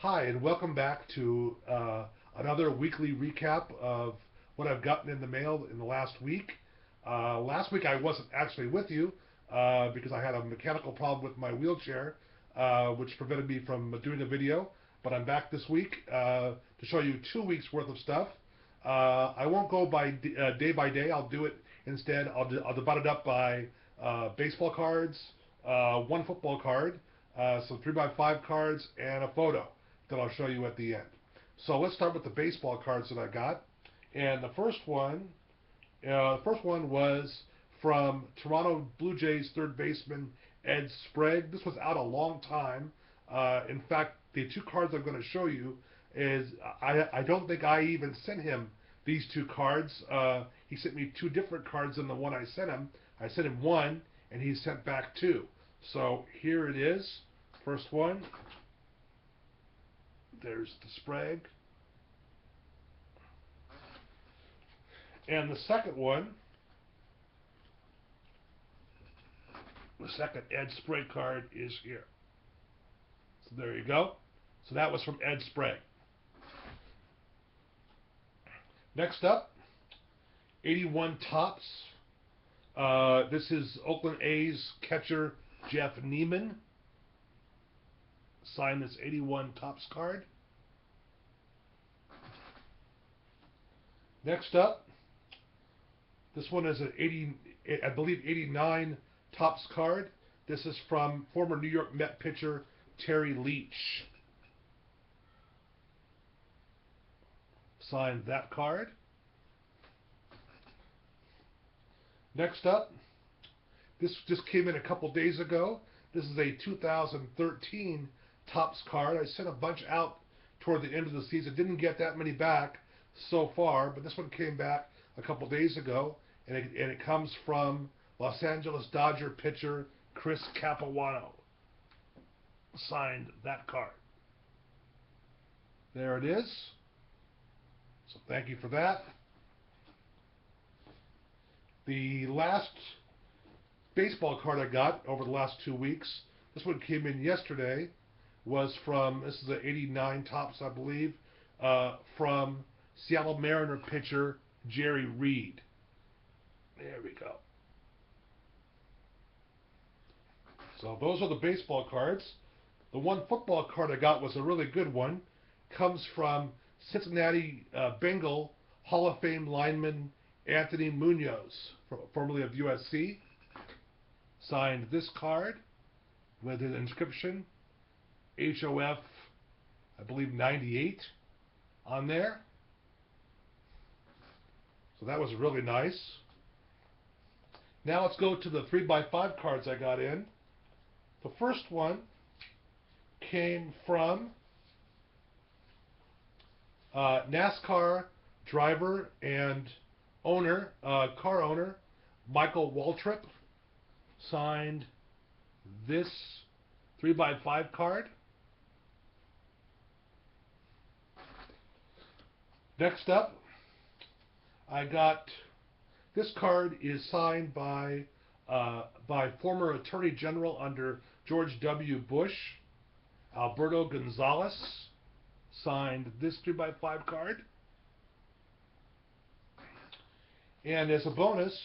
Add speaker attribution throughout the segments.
Speaker 1: Hi, and welcome back to another weekly recap of what I've gotten in the mail in the last week. Last week I wasn't actually with you because I had a mechanical problem with my wheelchair, which prevented me from doing a video. But I'm back this week to show you 2 weeks worth of stuff. I won't go day by day. I'll do it instead. I'll divide it up by baseball cards, one football card, some 3x5 cards, and a photo that I'll show you at the end. So let's start with the baseball cards that I got. And the first one was from Toronto Blue Jays third baseman Ed Sprague. This was out a long time. In fact, the two cards I'm going to show you is I don't think I even sent him these two cards. He sent me two different cards than the one I sent him. I sent him one, and he sent back two. So here it is. First one. There's the Sprague. And the second one, the second Ed Sprague card is here. So there you go. So that was from Ed Sprague. Next up, 81 Topps. This is Oakland A's catcher Jeff Neiman. Sign this 81 Topps card. Next up, this one is an 89 Topps card. This is from former New York Met pitcher Terry Leach. Sign that card. Next up, this just came in a couple days ago. This is a 2013 Topps card. I sent a bunch out toward the end of the season. Didn't get that many back so far, but this one came back a couple days ago, and it comes from Los Angeles Dodger pitcher Chris Capuano. Signed that card. There it is. So thank you for that. The last baseball card I got over the last 2 weeks, this one came in yesterday, was from, this is an 89 Topps, I believe, from Seattle Mariner pitcher Jerry Reed. There we go. So those are the baseball cards. The one football card I got was a really good one. Comes from Cincinnati Bengal Hall of Fame lineman Anthony Munoz, formerly of USC. Signed this card with an inscription, HOF, I believe 98 on there. So that was really nice. Now let's go to the 3x5 cards I got in. The first one came from NASCAR driver and owner, car owner, Michael Waltrip. Signed this 3x5 card. Next up, I got, this card is signed by former Attorney General under George W. Bush, Alberto Gonzalez. Signed this 3x5 card. And as a bonus,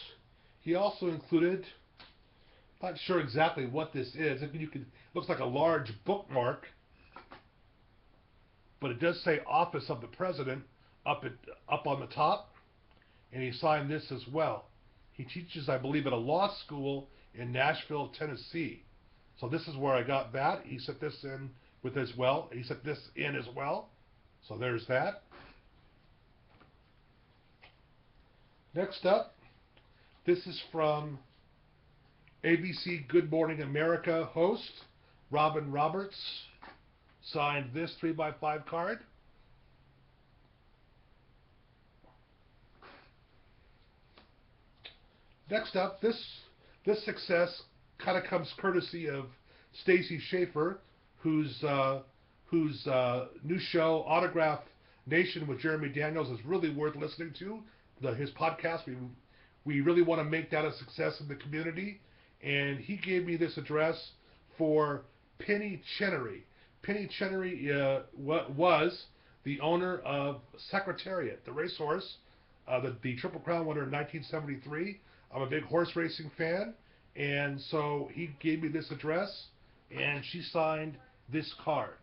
Speaker 1: he also included, not sure exactly what this is. Looks like a large bookmark, but it does say Office of the President up on the top, and he signed this as well. He teaches, I believe, at a law school in Nashville, Tennessee. So this is where I got that. He sent this in with as well. He sent this in as well. So there's that. Next up, this is from ABC Good Morning America host Robin Roberts. Signed this 3x5 card. Next up, this success kind of comes courtesy of Stacy Schaefer, whose new show Autograph Nation with Jeremy Daniels is really worth listening to. His podcast, we really want to make that a success in the community, and he gave me this address for Penny Chenery. Penny Chenery was the owner of Secretariat, the racehorse, the Triple Crown winner in 1973. I'm a big horse racing fan, and so he gave me this address, and she signed this card.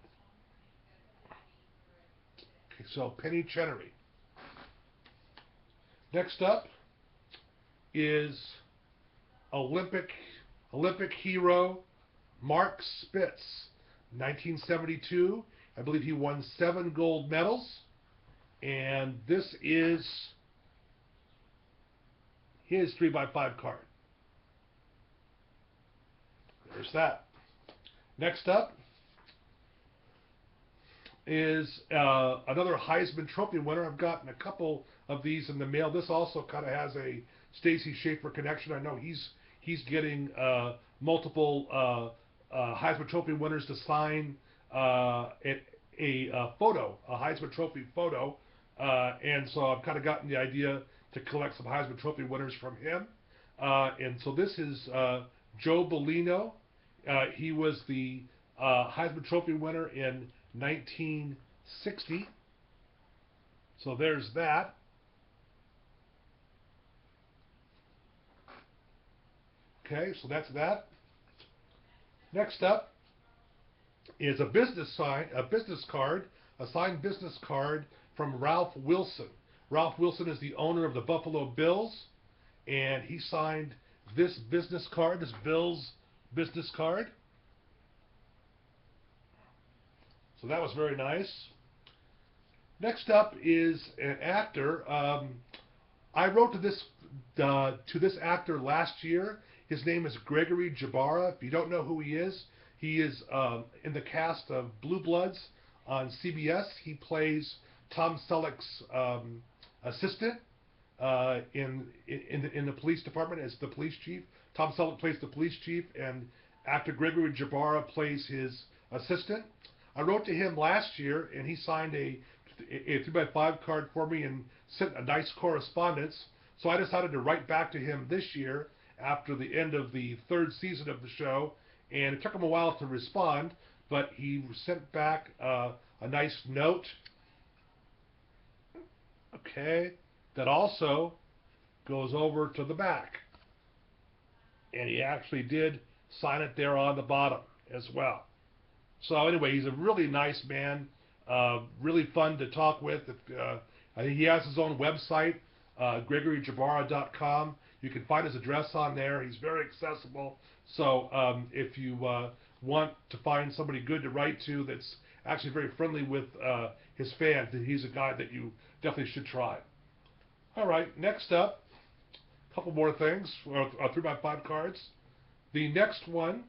Speaker 1: Okay, so Penny Chenery. Next up is Olympic hero Mark Spitz, 1972. I believe he won 7 gold medals, and this is his 3x5 card. There's that. Next up is another Heisman Trophy winner. I've gotten a couple of these in the mail. This also kind of has a Stacy Schaefer connection. I know he's getting multiple Heisman Trophy winners to sign a photo, a Heisman Trophy photo, and so I've kind of gotten the idea to collect some Heisman Trophy winners from him. And so this is Joe Bellino. He was the Heisman Trophy winner in 1960. So there's that. Okay, so that's that. Next up is a signed business card from Ralph Wilson. Ralph Wilson is the owner of the Buffalo Bills, and he signed this business card, this Bills business card. So that was very nice. Next up is an actor. I wrote to this actor last year. His name is Gregory Jabara. If you don't know who he is in the cast of Blue Bloods on CBS. He plays Tom Selleck's assistant in the police department as the police chief. Tom Selleck plays the police chief, and actor Gregory Jabara plays his assistant. I wrote to him last year, and he signed a 3x5 card for me and sent a nice correspondence. So I decided to write back to him this year after the end of the 3rd season of the show, and it took him a while to respond, but he sent back a nice note. Okay, that also goes over to the back, and he actually did sign it there on the bottom as well. So anyway, he's a really nice man, really fun to talk with. I think he has his own website, GregoryJabara.com. You can find his address on there. He's very accessible. So if you want to find somebody good to write to that's actually very friendly with his fans, then he's a guy that you definitely should try. All right, next up, a couple more things, 3x5 cards. The next one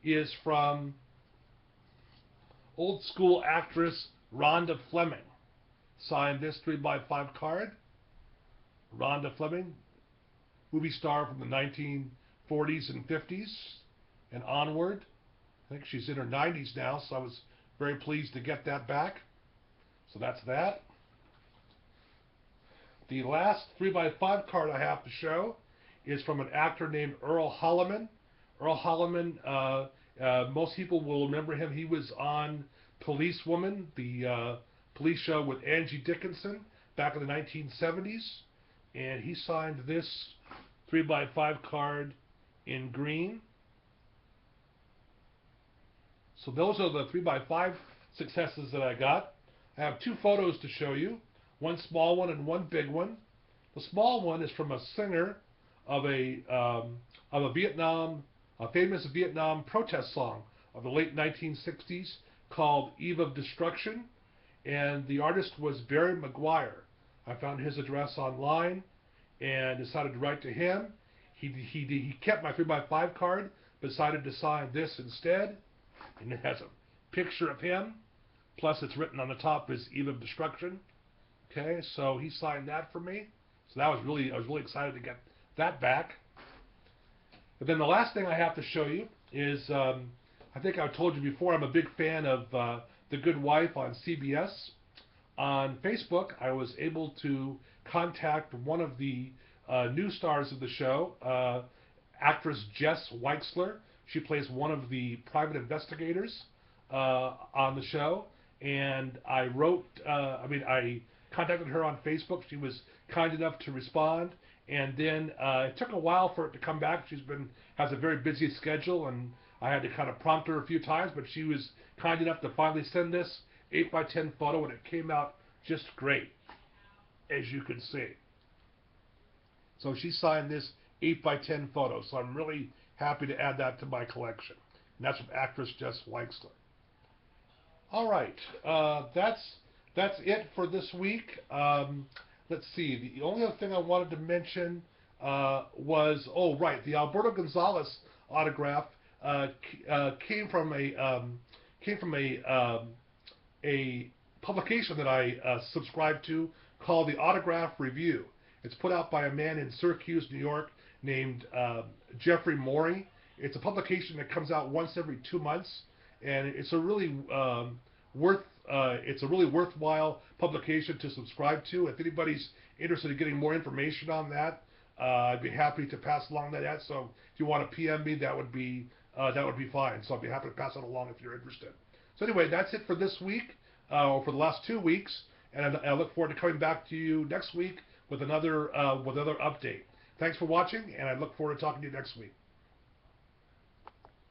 Speaker 1: is from old school actress Rhonda Fleming. Signed this 3x5 card. Rhonda Fleming, movie star from the 1940s and 50s and onward. I think she's in her 90s now, so I was very pleased to get that back. So that's that. The last 3x5 card I have to show is from an actor named Earl Holliman. Earl Holliman, most people will remember him. He was on Policewoman, the police show with Angie Dickinson back in the 1970s. And he signed this 3x5 card in green. So those are the 3x5 successes that I got. I have 2 photos to show you, one small one and one big one. The small one is from a singer of a famous Vietnam protest song of the late 1960s called Eve of Destruction, and the artist was Barry McGuire. I found his address online and decided to write to him. He kept my 3x5 card, but decided to sign this instead, and it has a picture of him, plus it's written on the top is Eve of Destruction. Okay, so he signed that for me. So I was really excited to get that back. But then the last thing I have to show you is, I think I told you before, I'm a big fan of The Good Wife on CBS. On Facebook, I was able to contact one of the new stars of the show, actress Jess Weixler. She plays one of the private investigators on the show, and I wrote. I contacted her on Facebook. She was kind enough to respond, and then it took a while for it to come back. Has a very busy schedule, and I had to kind of prompt her a few times, but she was kind enough to finally send this 8x10 photo, and it came out just great, as you can see. So she signed this 8x10 photo, so I'm really happy to add that to my collection. And that's from actress Jess Weinstein. All right, that's it for this week. Let's see. The only other thing I wanted to mention was, oh right, the Alberto Gonzalez autograph came from a publication that I subscribe to called the Autograph Review. It's put out by a man in Syracuse, New York, named Jeffrey Morey. It's a publication that comes out once every 2 months, and it's a really worthwhile publication to subscribe to. If anybody's interested in getting more information on that, I'd be happy to pass along that ad. So if you want to PM me, that would be fine. So I'd be happy to pass it along if you're interested. So anyway, that's it for this week, or for the last 2 weeks, and I look forward to coming back to you next week with another update. Thanks for watching, and I look forward to talking to you next week.